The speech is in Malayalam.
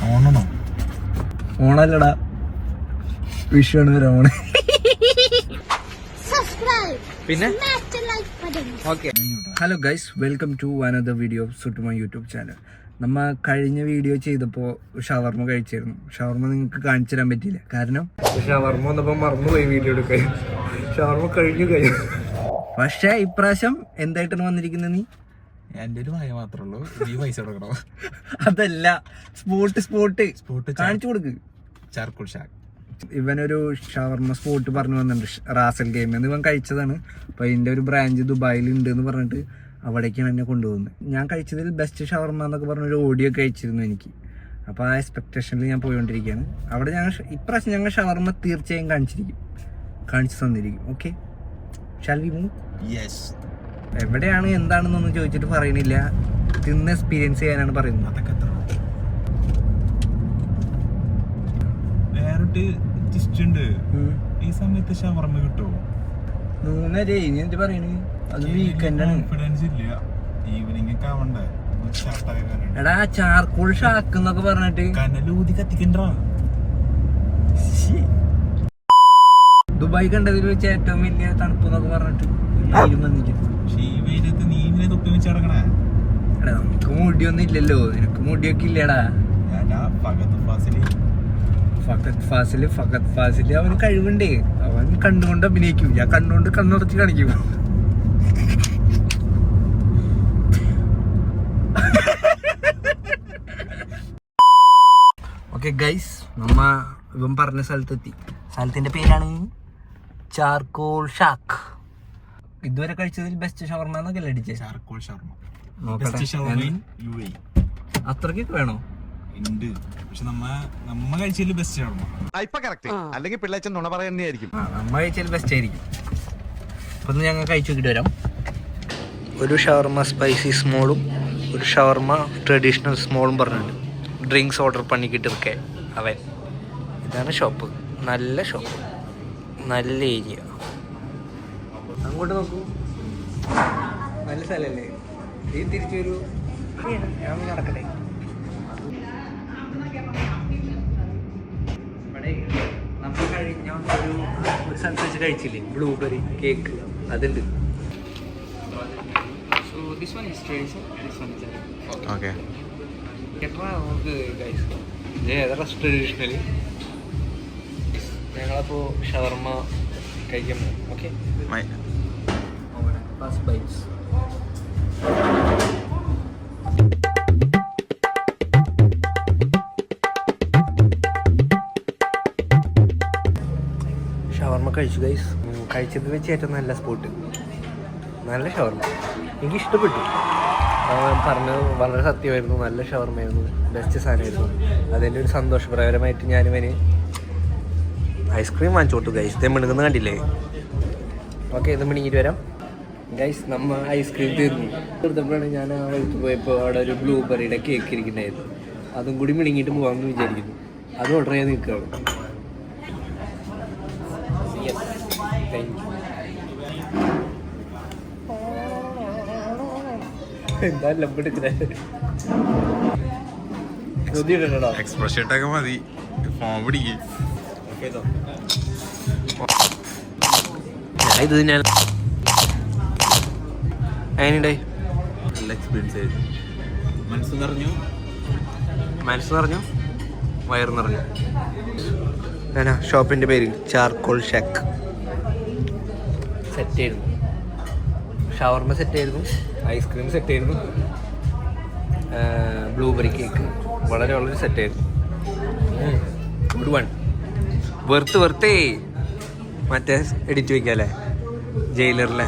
ഓണാണോ? ഓണല്ലടാ, വിഷുവാണ് വരാൻ പോണേ. പിന്നെ okay. Hello guys, welcome to another video to my YouTube channel. നമ്മ കഴിഞ്ഞ വീഡിയോ ചെയ്തപ്പോൾ ഷവർമ കഴിച്ചായിരുന്നു. ഷവർമ നിങ്ങൾക്ക് കാണിച്ചു തരാൻ പറ്റിയില്ല, കാരണം ഷവർമ വന്നപ്പോൾ മറന്നുപോയി വീഡിയോ എടുക്കാൻ. ഷവർമ കഴിഞ്ഞു. പക്ഷേ ഇപ്രാവശ്യം എന്തായിട്ടാണ് വന്നിരിക്കുന്നത്? നീ എന്റെ ഒരു ഭയം മാത്രമേ ഉള്ളൂ, നീ പൈസ കൊടുക്കണോ? അതല്ല, സ്പോട്ട് കാണിച്ചു കൊടുക്ക്. Charcoal shack. ഇവനൊരു ഷവർമ സ്പോട്ട് പറഞ്ഞു വന്നിട്ടുണ്ട്, റാസൽ ഗെയിം എന്ന്. ഇവൻ കഴിച്ചതാണ്. അപ്പോൾ അതിൻ്റെ ഒരു ബ്രാഞ്ച് ദുബായിൽ ഉണ്ട് എന്ന് പറഞ്ഞിട്ട് അവിടേക്കാണ് എന്നെ കൊണ്ടുപോകുന്നത്. ഞാൻ കഴിച്ചതിൽ ബെസ്റ്റ് ഷവർമ എന്നൊക്കെ പറഞ്ഞൊരു ഓഡിയോ കഴിച്ചിരുന്നു എനിക്ക്. അപ്പോൾ ആ എക്സ്പെക്ടേഷനിൽ ഞാൻ പോയിക്കൊണ്ടിരിക്കുകയാണ്. അവിടെ ഇപ്രാവശ്യം ഞങ്ങൾ ഷവർമ തീർച്ചയായും കാണിച്ചു തന്നിരിക്കും. Okay, shall we move? Yes. എവിടെയാണ് എന്താണെന്നൊന്നും ചോദിച്ചിട്ട് പറയണില്ല, തിന്ന് എക്സ്പീരിയൻസ് ചെയ്യാനാണ് പറയുന്നത്. അതൊക്കെ എത്ര വേറെ ഉണ്ട്. ഈ സമയത്ത് ഷവർമ കിട്ടുമോ? 3:30. ഇനി എന്ത് പറയണേ? അത് വീക്കെൻഡാണ്. കോൺഫിഡൻസ് ഇല്ല. ഈവനിങ് ഒക്കെ ആവണ്ടേ? എടാ, ചാർക്കോൾ ഷാക്ക് എന്നൊക്കെ പറഞ്ഞിട്ട് കനലൂതി കത്തിക്കണ്ടാ. ദുബായ് കണ്ടതിൽ വെച്ച് ഏറ്റവും വലിയ തണുപ്പ് എന്നൊക്കെ പറഞ്ഞിട്ട് വന്നിട്ട് നീ ഇങ്ങനെ തൊപ്പി വെച്ച് കിടക്കണേ. എടാ, നമുക്ക് മുടിയൊന്നും ഇല്ലല്ലോ, നിനക്ക് മുടിയൊക്കെ ഇല്ലടാ. ഫഹദ് ഫാസില് അവന് കഴിവുണ്ടേ. അവൻ കണ്ടുകൊണ്ട് അഭിനയിക്കും, ഞാൻ കണ്ടുകൊണ്ട് കണ്ണുടച്ച് കാണിക്കും. ഓക്കെ ഗൈസ്, നമ്മ ഇവൻ പറഞ്ഞ സ്ഥലത്തെത്തി. സ്ഥലത്തിന്റെ പേരാണ് ചാർക്കോൾ ഷാക്ക്. ഇതുവരെ കഴിച്ചതിൽ ബെസ്റ്റ് ഷവർമ എന്നൊക്കെ അടിച്ചേ. ചാർക്കോൾ ഷവർമ അത്രക്കൊക്കെ വേണോ? ഉണ്ട്, പക്ഷെ നമ്മ കഴിച്ചതിൽ ബെസ്റ്റ് ഷവർമ. അല്ലെങ്കിൽ പിള്ളേച്ചൻ നുണ പറയുന്നതായിരിക്കും. നമ്മ കഴിച്ചതിൽ ബെസ്റ്റ് ആയിരിക്കും. അപ്പൊ ഞങ്ങൾ കഴിച്ചു നോക്കിട്ട് വരാം. ഒരു ഷവർമ സ്പൈസി സ്മോളും ഒരു ഷവർമ ട്രഡീഷണൽ സ്മോളും പറഞ്ഞിട്ടുണ്ട്. ഡ്രിങ്ക്സ് ഓർഡർ പണിക്കിട്ട് ഇരിക്കെ അവൻ. ഇതാണ് ഷോപ്പ്, നല്ല ഷോപ്പ്, നല്ല ഏരിയ. അങ്ങോട്ട് നോക്കൂ, നല്ല സ്ഥലമല്ലേ? ഈ തിരിച്ചു വരൂ, ഞാൻ നടക്കട്ടെ. ഇവിടെ നമ്മൾ കഴിഞ്ഞ ഒരു സ്ഥലത്ത് വെച്ച് കഴിച്ചില്ലേ ബ്ലൂബെറി കേക്ക്, അതുണ്ട്. So this one is traditional, this one is okay. ഏതാ ട്രഡീഷണൽ? ഞങ്ങളപ്പോൾ ഷവർമ കഴിക്കാൻ പോകും. Okay, first bytes. ഷവർമ കഴിച്ചു ഗൈസ്. കഴിച്ചത് വെച്ച് ഏറ്റവും നല്ല സ്പോട്ട്, നല്ല ഷവർമ. എനിക്ക് ഇഷ്ടപ്പെട്ടു. പറഞ്ഞത് വളരെ സത്യമായിരുന്നു, നല്ല ഷവർമയായിരുന്നു, ബെസ്റ്റ് സാധനമായിരുന്നു. അതിൻ്റെ ഒരു സന്തോഷപ്രകരമായിട്ട് ഞാനിവന് ഐസ്ക്രീം വാങ്ങിച്ചു കൊടുത്തു ഗൈസ്. ഇത് മിണുങ്ങുന്ന കണ്ടില്ലേ? ഓക്കെ, ഇത് മിണുങ്ങിയിട്ട് വരാം ഗൈസ്. നമ്മ ഐസ്ക്രീം തീർന്നപ്പോഴാണ് ഞാൻ ആ വഴിക്ക് പോയപ്പോൾ അവിടെ ഒരു ബ്ലൂബെറിയുടെ കേക്ക് ഇരിക്കുന്നുണ്ടായിരുന്നു. അതും കൂടി മിണുങ്ങിയിട്ട് പോകാമെന്ന് വിചാരിക്കുന്നു. അത് ഓർഡർ ചെയ്ത് നിൽക്കുകയാണ്. എന്താ ലംബെടുക്കുന്നത്? എക്സ്പ്രഷൻ ഇട്ടൊക്കെ മതി, ഫോൺ പിടിക്ക്. ഇത് ഞാൻ അതിനുണ്ടായി നല്ല എക്സ്പീരിയൻസ് ആയിരുന്നു. മനസ്സ് നിറഞ്ഞു, വയറ് നിറഞ്ഞു. ഞാനാ ഷോപ്പിൻ്റെ പേര് ചാർക്കോൾ ഷാക്ക്. സെറ്റായിരുന്നു, ഷവർമ സെറ്റായിരുന്നു, ഐസ്ക്രീം സെറ്റായിരുന്നു, ബ്ലൂബെറി കേക്ക് വളരെ വളരെ സെറ്റായിരുന്നു. Good one. വെറുത്തേ മറ്റേ എഡിറ്റ് വയ്ക്കാല്ലേ ജയിലറിലെ.